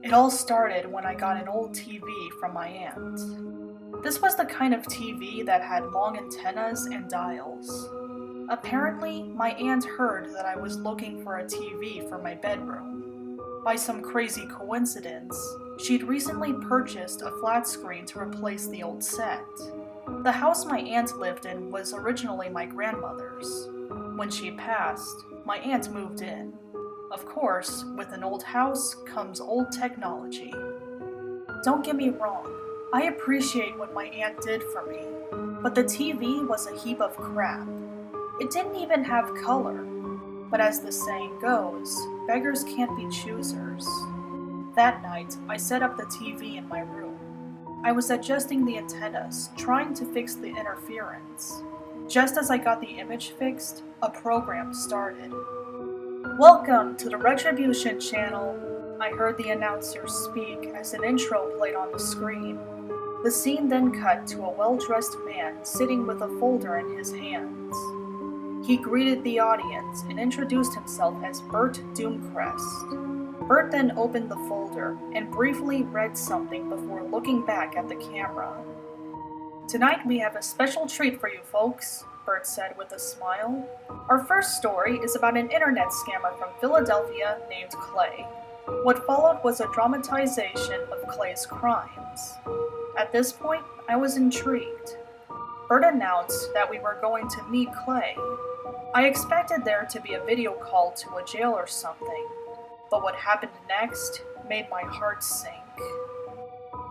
It all started when I got an old TV from my aunt. This was the kind of TV that had long antennas and dials. Apparently, my aunt heard that I was looking for a TV for my bedroom. By some crazy coincidence, she'd recently purchased a flat screen to replace the old set. The house my aunt lived in was originally my grandmother's. When she passed, my aunt moved in. Of course, with an old house comes old technology. Don't get me wrong, I appreciate what my aunt did for me, but the TV was a heap of crap. It didn't even have color. But as the saying goes, beggars can't be choosers. That night, I set up the TV in my room. I was adjusting the antennas, trying to fix the interference. Just as I got the image fixed, a program started. "Welcome to the Retribution channel," I heard the announcer speak as an intro played on the screen. The scene then cut to a well-dressed man sitting with a folder in his hands. He greeted the audience and introduced himself as Bert Doomcrest. Bert then opened the folder and briefly read something before looking back at the camera. "Tonight we have a special treat for you folks," Bert said with a smile. "Our first story is about an internet scammer from Philadelphia named Clay. What followed was a dramatization of Clay's crimes. At this point, I was intrigued. Bert announced that we were going to meet Clay. I expected there to be a video call to a jail or something, but what happened next made my heart sink.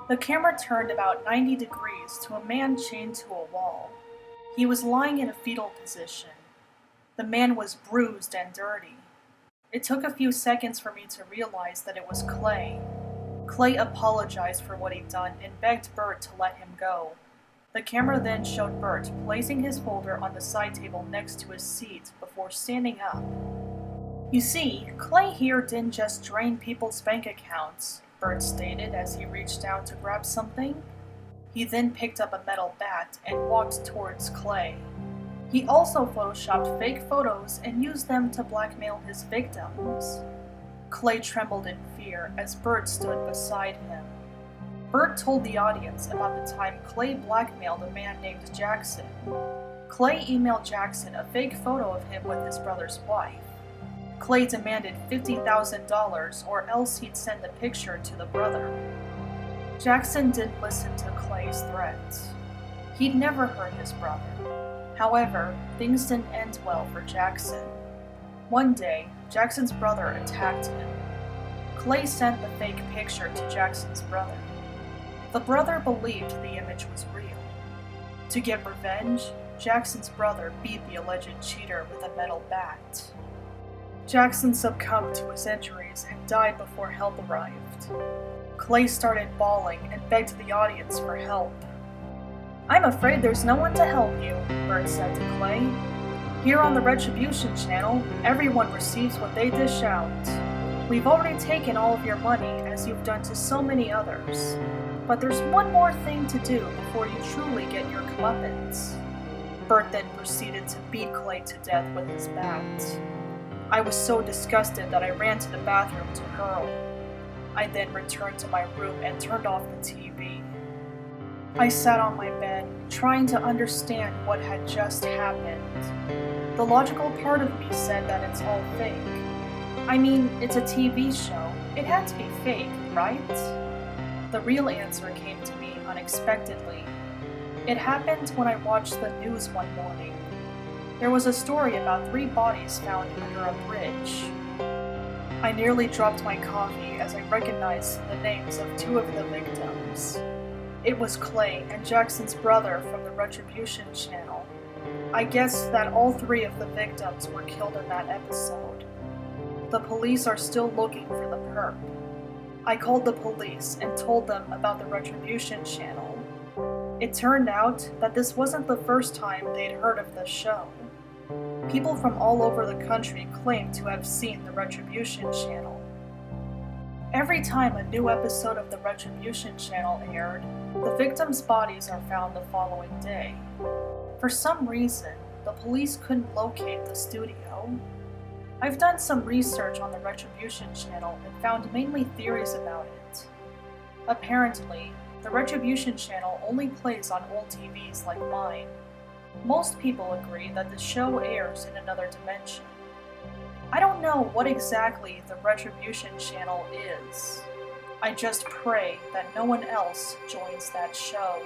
The camera turned about 90 degrees to a man chained to a wall. He was lying in a fetal position. The man was bruised and dirty. It took a few seconds for me to realize that it was Clay. Clay apologized for what he'd done and begged Bert to let him go. The camera then showed Bert placing his folder on the side table next to his seat before standing up. "You see, Clay here didn't just drain people's bank accounts," Bert stated as he reached down to grab something. He then picked up a metal bat and walked towards Clay. He also photoshopped fake photos and used them to blackmail his victims. Clay trembled in fear as Bert stood beside him. Bert told the audience about the time Clay blackmailed a man named Jackson. Clay emailed Jackson a fake photo of him with his brother's wife. Clay demanded $50,000 or else he'd send the picture to the brother. Jackson didn't listen to Clay's threats. He'd never hurt his brother. However, things didn't end well for Jackson. One day, Jackson's brother attacked him. Clay sent the fake picture to Jackson's brother. The brother believed the image was real. To get revenge, Jackson's brother beat the alleged cheater with a metal bat. Jackson succumbed to his injuries and died before help arrived. Clay started bawling and begged the audience for help. "I'm afraid there's no one to help you," Bert said to Clay. "Here on the Retribution channel, everyone receives what they dish out. We've already taken all of your money, as you've done to so many others. But there's one more thing to do before you truly get your comeuppance." Bert then proceeded to beat Clay to death with his bat. I was so disgusted that I ran to the bathroom to hurl. I then returned to my room and turned off the TV. I sat on my bed, trying to understand what had just happened. The logical part of me said that it's all fake. I mean, it's a TV show. It had to be fake, right? The real answer came to me unexpectedly. It happened when I watched the news one morning. There was a story about 3 bodies found under a bridge. I nearly dropped my coffee as I recognized the names of 2 of the victims. It was Clay and Jackson's brother from the Retribution channel. I guess that all 3 of the victims were killed in that episode. The police are still looking for the perp. I called the police and told them about the Retribution channel. It turned out that this wasn't the first time they'd heard of the show. People from all over the country claimed to have seen the Retribution channel. Every time a new episode of the Retribution channel aired, the victims' bodies are found the following day. For some reason, the police couldn't locate the studio. I've done some research on the Retribution channel and found mainly theories about it. Apparently, the Retribution channel only plays on old TVs like mine. Most people agree that the show airs in another dimension. I don't know what exactly the Retribution channel is. I just pray that no one else joins that show.